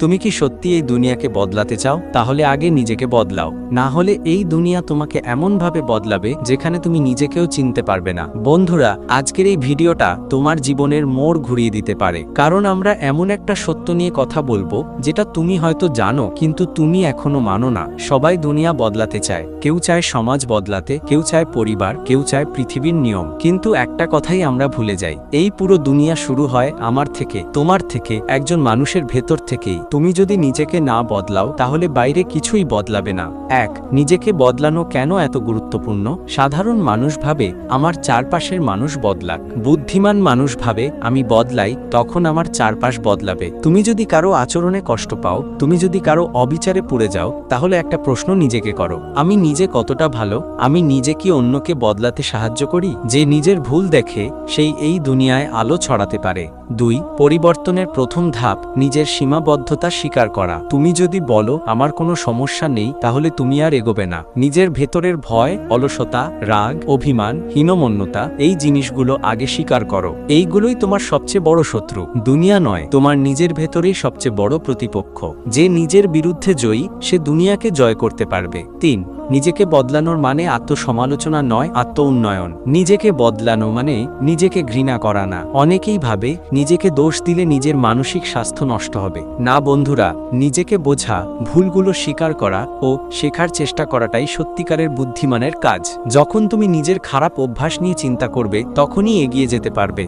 তুমি কি সত্যি এই দুনিয়াকে বদলাতে চাও? তাহলে আগে নিজেকে বদলাও, না হলে এই দুনিয়া তোমাকে এমনভাবে বদলাবে যেখানে তুমি নিজেকেও চিনতে পারবে না। বন্ধুরা, আজকের এই ভিডিওটা তোমার জীবনের মোড় ঘুরিয়ে দিতে পারে, কারণ আমরা এমন একটা সত্য নিয়ে কথা বলবো যেটা তুমি হয়তো জানো কিন্তু তুমি এখনো মানো না। সবাই দুনিয়া বদলাতে চায়, কেউ চায় সমাজ বদলাতে, কেউ চায় পরিবার, কেউ চায় পৃথিবীর নিয়ম, কিন্তু একটা কথাই আমরা ভুলে যাই, এই পুরো দুনিয়া শুরু হয় আমার থেকে, তোমার থেকে, একজন মানুষের ভেতর থেকেই। তুমি যদি নিজেকে না বদলাও তাহলে বাইরে কিছুই বদলাবে না। নিজেকে বদলানো কেন এত গুরুত্বপূর্ণ? সাধারণ মানুষ ভাবে আমার চারপাশের মানুষ বদলাক, বুদ্ধিমান মানুষ ভাবে আমি বদলাই তখন আমার চারপাশ বদলাবে। তুমি যদি কারো আচরণে কষ্ট পাও, তুমি যদি কারো অবিচারে পুড়ে যাও, তাহলে একটা প্রশ্ন নিজেকে করো, আমি নিজে কতটা ভালো? আমি নিজে কি অন্যকে বদলাতে সাহায্য করি? যে নিজের ভুল দেখে সেই এই দুনিয়ায় আলো ছড়াতে পারে। পরিবর্তনের প্রথম ধাপ নিজের সীমাবদ্ধতা স্বীকার করা। তুমি যদি বলো আমার কোনো সমস্যা নেই, তাহলে তুমি আর এগোবে না। নিজের ভেতরের ভয়, অলসতা, রাগ, অভিমান, হীনমন্যতা, এই জিনিসগুলো আগে স্বীকার করো। এইগুলোই তোমার সবচেয়ে বড় শত্রু, দুনিয়া নয়, তোমার নিজের ভেতরেই সবচেয়ে বড় প্রতিপক্ষ। যে নিজের বিরুদ্ধে জয়ী সে দুনিয়াকে জয় করতে পারবে। নিজেকে বদলানোর মানে আত্মসমালোচনা নয়, আত্ম উন্নয়ন। নিজেকে বদলানো মানে নিজেকে ঘৃণা করা না। অনেকেই ভাবে নিজেকে দোষ দিলে নিজের মানসিক স্বাস্থ্য নষ্ট হবে। না বন্ধুরা, নিজেকে বোঝা, ভুলগুলো স্বীকার করা ও শেখার চেষ্টা করাটাই সত্যিকারের বুদ্ধিমানের কাজ। যখন তুমি নিজের খারাপ অভ্যাস নিয়ে চিন্তা করবে তখনই এগিয়ে যেতে পারবে।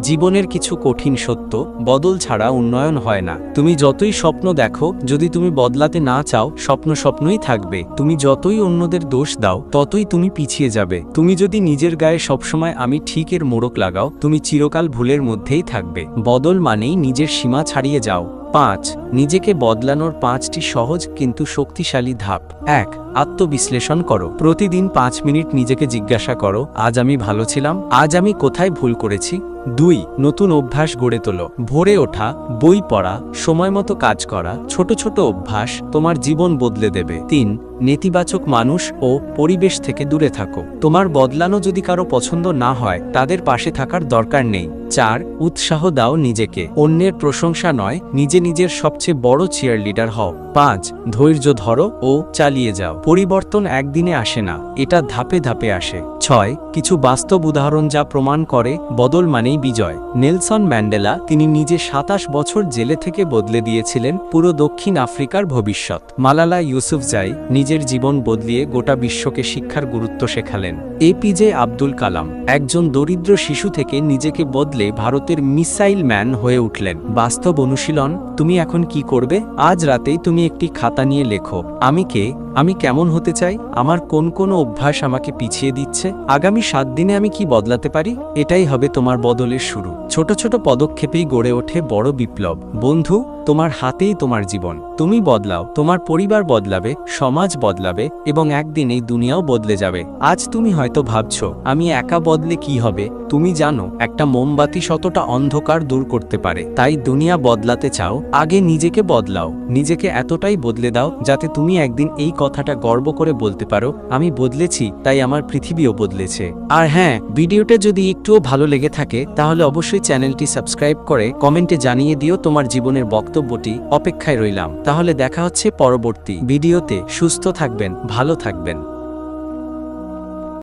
জীবনের কিছু কঠিন সত্য, বদল ছাড়া উন্নয়ন হয় না। তুমি যতই স্বপ্ন দেখো, যদি তুমি বদলাতে না চাও, স্বপ্ন স্বপ্নই থাকবে। তুমি যতই অন্যদের দোষ দাও, ততই তুমি পিছিয়ে যাবে। তুমি যদি নিজের গায়ে সবসময় আমি ঠিকের মোড়ক লাগাও, তুমি চিরকাল ভুলের মধ্যেই থাকবে। বদল মানেই নিজের সীমা ছাড়িয়ে যাও। নিজেকে বদলানোর 5টি সহজ কিন্তু শক্তিশালী ধাপ। আত্মবিশ্লেষণ করো। প্রতিদিন 5 মিনিট নিজেকে জিজ্ঞাসা করো, আজ আমি ভালো ছিলাম? আজ আমি কোথায় ভুল করেছি? নতুন অভ্যাস গড়ে তোলো। ভোরে ওঠা, বই পড়া, সময়মতো কাজ করা, ছোট ছোট অভ্যাস তোমার জীবন বদলে দেবে। নেতিবাচক মানুষ ও পরিবেশ থেকে দূরে থাকো। তোমার বদলানো যদি কারো পছন্দ না হয়, তাদের পাশে থাকার দরকার নেই। উৎসাহ দাও নিজেকে, অন্যের প্রশংসা নয়, নিজের সবচেয়ে বড় চিয়ারলিডার হও। ধৈর্য ধরো ও চালিয়ে যাও। পরিবর্তন একদিনে আসে না, এটা ধাপে ধাপে আসে। কিছু বাস্তব উদাহরণ যা প্রমাণ করে বদল মানেই বিজয়। নেলসন ম্যান্ডেলা, তিনি নিজে 27 বছর জেলে থেকে বদলে দিয়েছিলেন পুরো দক্ষিণ আফ্রিকার ভবিষ্যৎ। মালালা ইউসুফজাই নিজের জীবন বদলিয়ে গোটা বিশ্বকে শিক্ষার গুরুত্ব শেখালেন। এপিজে আব্দুল কালাম একজন দরিদ্র শিশু থেকে নিজেকে বদলে ভারতের মিসাইল ম্যান হয়ে উঠলেন। বাস্তব অনুশীলন, তুমি এখন কি করবে? আজ রাতেই তুমি একটি খাতা নিয়ে লেখো, আমি কে, আমি কেমন হতে চাই, আমার কোন কোন অভ্যাস আমাকে পিছিয়ে দিচ্ছে, আগামী 7 দিনে আমি কি বদলাতে পারি। এটাই হবে তোমার বদলের শুরু। ছোট ছোট পদক্ষেপেই গড়ে ওঠে বড় বিপ্লব। বন্ধু, তোমার হাতেই তোমার জীবন। তুমি বদলাও, তোমার পরিবার বদলাবে, সমাজ বদলাবে এবং একদিন এই দুনিয়াও বদলে যাবে। আজ তুমি হয়তো ভাবছো আমি একা বদলে কি হবে। তুমি জানো একটা মোমবাতি শতটা অন্ধকার দূর করতে পারে। তাই দুনিয়া বদলাতে চাও, আগে নিজেকে বদলাও। নিজেকে এতটাই বদলে দাও যাতে তুমি একদিন এই কথাটা গর্ব করে বলতে পারো, আমি বদলেছি তাই আমার পৃথিবীও বদলেছে। আর হ্যাঁ, ভিডিওটা যদি একটুও ভালো লেগে থাকে তাহলে অবশ্যই চ্যানেলটি সাবস্ক্রাইব করে কমেন্টে জানিয়ে দিও তোমার জীবনের বক্তব্যটি। অপেক্ষায় রইলাম। তাহলে দেখা হচ্ছে পরবর্তী ভিডিওতে। সুস্থ থাকবেন, ভালো থাকবেন।